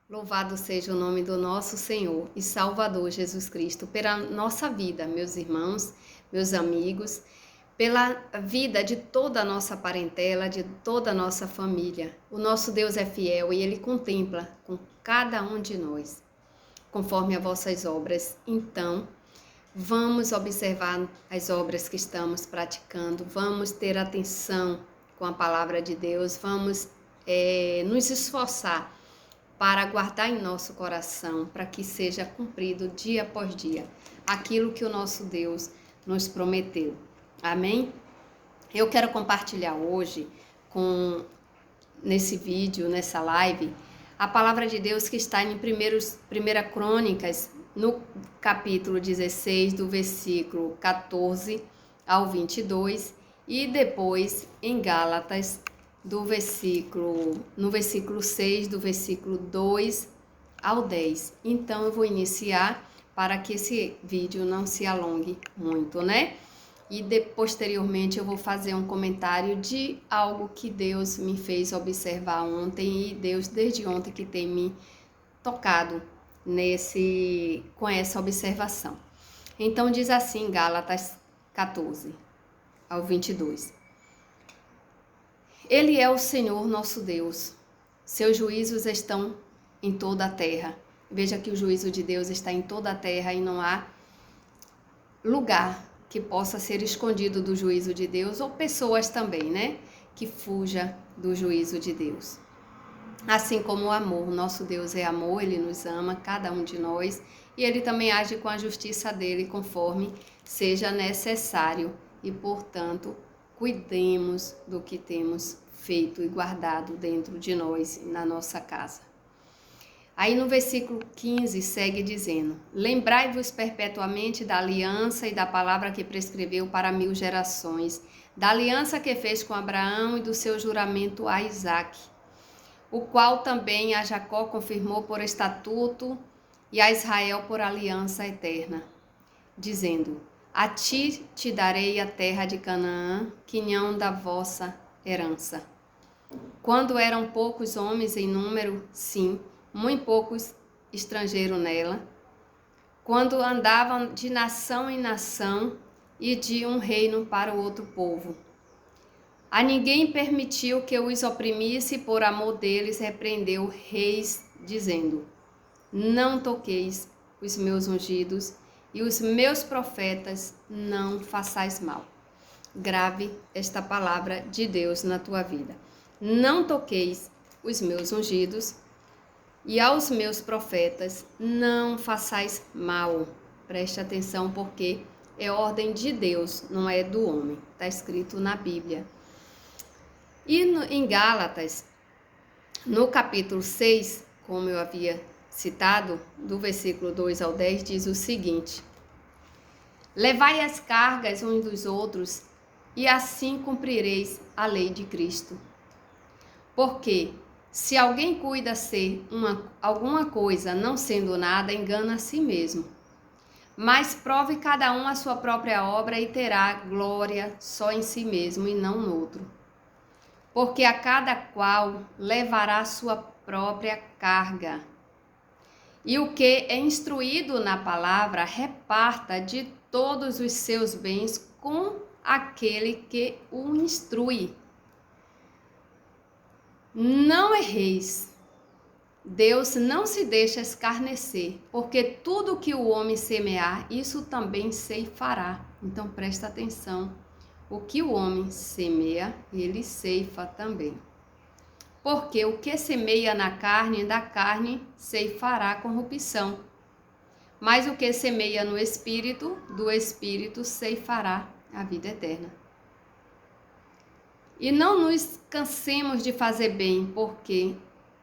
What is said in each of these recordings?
Louvado seja o nome do nosso Senhor e Salvador Jesus Cristo, pela nossa vida, meus irmãos, meus amigos, pela vida de toda a nossa parentela, de toda a nossa família. O nosso Deus é fiel e Ele contempla com cada um de nós, conforme as vossas obras. Então, vamos observar as obras que estamos praticando, vamos ter atenção com a palavra de Deus, vamos nos esforçar para guardar em nosso coração, para que seja cumprido dia após dia aquilo que o nosso Deus nos prometeu. Amém? Eu quero compartilhar hoje, nesse vídeo, nessa live, a palavra de Deus que está em 1 Crônicas, no capítulo 16, do versículo 14 ao 22, e depois em Gálatas, no versículo 6, do versículo 2 ao 10. Então, eu vou iniciar para que esse vídeo não se alongue muito, né? E posteriormente eu vou fazer um comentário de algo que Deus me fez observar ontem, e Deus desde ontem que tem me tocado com essa observação. Então, diz assim, Gálatas 14 ao 22. Ele é o Senhor nosso Deus. Seus juízos estão em toda a terra. Veja que o juízo de Deus está em toda a terra e não há lugar que possa ser escondido do juízo de Deus, ou pessoas também, né? Que fuja do juízo de Deus. Assim como o amor, nosso Deus é amor, Ele nos ama, cada um de nós, e Ele também age com a justiça dEle conforme seja necessário, e portanto, cuidemos do que temos feito e guardado dentro de nós, na nossa casa. Aí no versículo 15 segue dizendo: lembrai-vos perpetuamente da aliança e da palavra que prescreveu para 1000 gerações, da aliança que fez com Abraão e do seu juramento a Isaque, o qual também a Jacó confirmou por estatuto e a Israel por aliança eterna, dizendo: a ti te darei a terra de Canaã, quinhão da vossa herança. Quando eram poucos homens em número, sim, muito poucos estrangeiros nela, quando andavam de nação em nação e de um reino para o outro povo. A ninguém permitiu que os oprimisse, e por amor deles repreendeu reis, dizendo: não toqueis os meus ungidos, e os meus profetas não façais mal. Grave esta palavra de Deus na tua vida. Não toqueis os meus ungidos, e aos meus profetas não façais mal. Preste atenção, porque é ordem de Deus, não é do homem. Está escrito na Bíblia. E em Gálatas, no capítulo 6, como eu havia citado, do versículo 2 ao 10, diz o seguinte: levai as cargas uns dos outros, e assim cumprireis a lei de Cristo. Porque se alguém cuida ser alguma coisa, não sendo nada, engana a si mesmo. Mas prove cada um a sua própria obra, e terá glória só em si mesmo e não no outro. Porque a cada qual levará a sua própria carga. E o que é instruído na palavra, reparta de todos os seus bens com aquele que o instrui. Não erreis. Deus não se deixa escarnecer, porque tudo que o homem semear, isso também ceifará. Então presta atenção. O que o homem semeia, ele ceifa também. Porque o que semeia na carne, da carne ceifará corrupção. Mas o que semeia no Espírito, do Espírito ceifará a vida eterna. E não nos cansemos de fazer bem, porque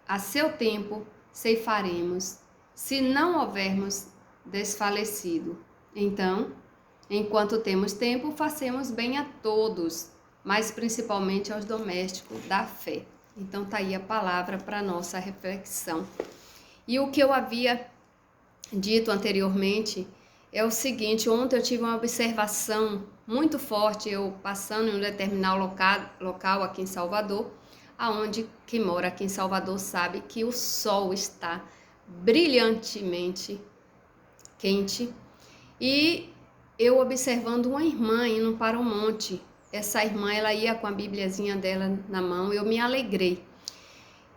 a seu tempo ceifaremos, se não houvermos desfalecido. Então, enquanto temos tempo, façamos bem a todos, mas principalmente aos domésticos da fé. Então tá aí a palavra para nossa reflexão. E o que eu havia dito anteriormente é o seguinte: ontem eu tive uma observação muito forte, eu passando em um determinado local aqui em Salvador, aonde quem mora aqui em Salvador sabe que o sol está brilhantemente quente. E eu observando uma irmã indo para o monte. Essa irmã, ela ia com a bibliazinha dela na mão, eu me alegrei.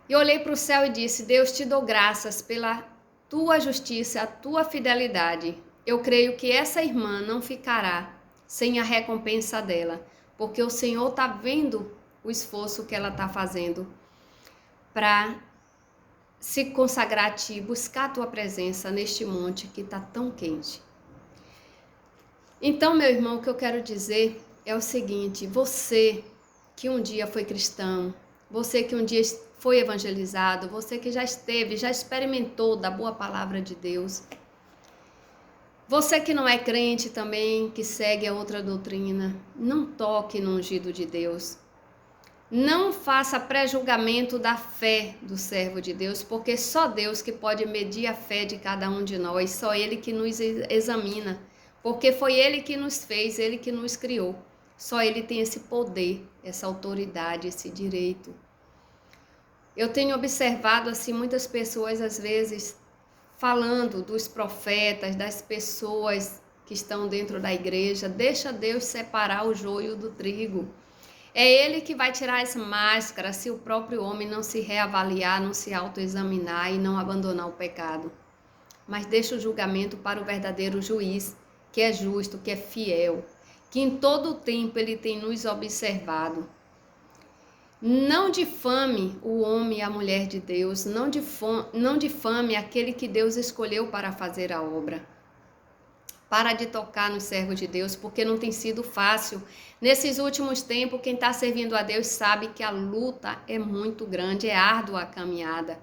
E olhei para o céu e disse: Deus, te dou graças pela tua justiça, a tua fidelidade. Eu creio que essa irmã não ficará sem a recompensa dela, porque o Senhor está vendo o esforço que ela está fazendo para se consagrar a ti, buscar a tua presença neste monte que está tão quente. Então, meu irmão, o que eu quero dizer é o seguinte: você que um dia foi cristão, você que um dia foi evangelizado, você que já esteve, já experimentou da boa palavra de Deus, você que não é crente também, que segue a outra doutrina, não toque no ungido de Deus. Não faça pré-julgamento da fé do servo de Deus, porque só Deus que pode medir a fé de cada um de nós, só Ele que nos examina, porque foi Ele que nos fez, Ele que nos criou. Só Ele tem esse poder, essa autoridade, esse direito. Eu tenho observado assim muitas pessoas às vezes falando dos profetas, das pessoas que estão dentro da igreja. Deixa Deus separar o joio do trigo. É Ele que vai tirar as máscaras se o próprio homem não se reavaliar, não se autoexaminar e não abandonar o pecado. Mas deixa o julgamento para o verdadeiro juiz, que é justo, que é fiel, que em todo o tempo Ele tem nos observado. Não difame o homem e a mulher de Deus, não difame aquele que Deus escolheu para fazer a obra. Para de tocar nos servos de Deus, porque não tem sido fácil. Nesses últimos tempos, quem está servindo a Deus sabe que a luta é muito grande, é árdua a caminhada.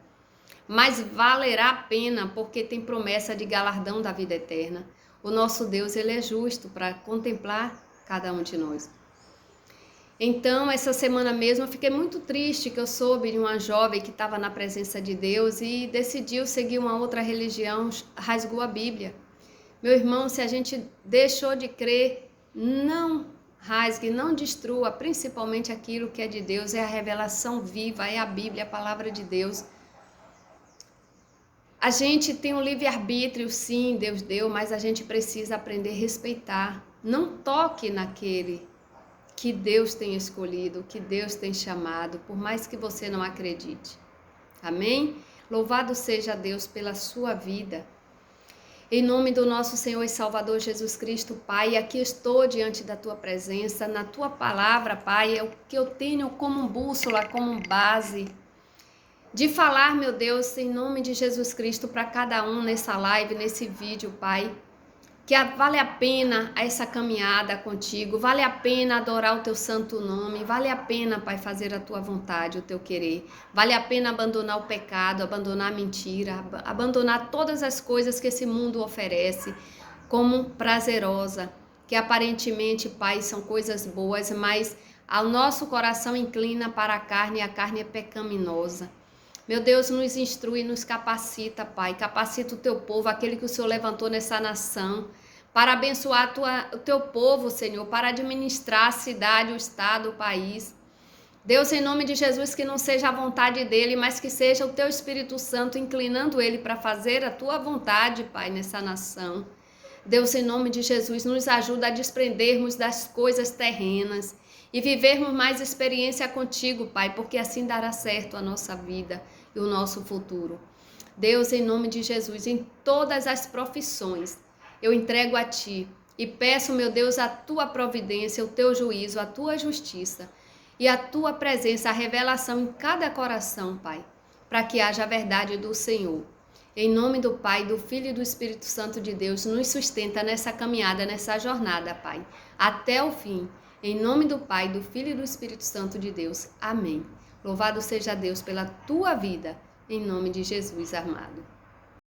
Mas valerá a pena, porque tem promessa de galardão da vida eterna. O nosso Deus, Ele é justo para contemplar cada um de nós. Então, essa semana mesmo, eu fiquei muito triste que eu soube de uma jovem que estava na presença de Deus e decidiu seguir uma outra religião, rasgou a Bíblia. Meu irmão, se a gente deixou de crer, não rasgue, não destrua, principalmente aquilo que é de Deus, é a revelação viva, é a Bíblia, a palavra de Deus. A gente tem um livre-arbítrio, sim, Deus deu, mas a gente precisa aprender a respeitar. Não toque naquele que Deus tem escolhido, que Deus tem chamado, por mais que você não acredite. Amém? Louvado seja Deus pela sua vida. Em nome do nosso Senhor e Salvador Jesus Cristo, Pai, aqui estou diante da Tua presença, na Tua palavra, Pai, é o que eu tenho como bússola, como base, de falar, meu Deus, em nome de Jesus Cristo, para cada um nessa live, nesse vídeo, Pai, que vale a pena essa caminhada contigo, vale a pena adorar o Teu santo nome, vale a pena, Pai, fazer a Tua vontade, o Teu querer, vale a pena abandonar o pecado, abandonar a mentira, abandonar todas as coisas que esse mundo oferece como prazerosa, que aparentemente, Pai, são coisas boas, mas o nosso coração inclina para a carne e a carne é pecaminosa. Meu Deus, nos instrui, nos capacita, Pai. Capacita o Teu povo, aquele que o Senhor levantou nessa nação, para abençoar o Teu povo, Senhor, para administrar a cidade, o estado, o país. Deus, em nome de Jesus, que não seja a vontade dEle, mas que seja o Teu Espírito Santo inclinando Ele para fazer a Tua vontade, Pai, nessa nação. Deus, em nome de Jesus, nos ajuda a desprendermos das coisas terrenas e vivermos mais experiência contigo, Pai, porque assim dará certo a nossa vida e o nosso futuro. Deus, em nome de Jesus, em todas as profissões, eu entrego a Ti e peço, meu Deus, a Tua providência, o Teu juízo, a Tua justiça e a Tua presença, a revelação em cada coração, Pai, para que haja a verdade do Senhor. Em nome do Pai, do Filho e do Espírito Santo de Deus, nos sustenta nessa caminhada, nessa jornada, Pai, até o fim. Em nome do Pai, do Filho e do Espírito Santo de Deus. Amém. Louvado seja Deus pela tua vida, em nome de Jesus amado.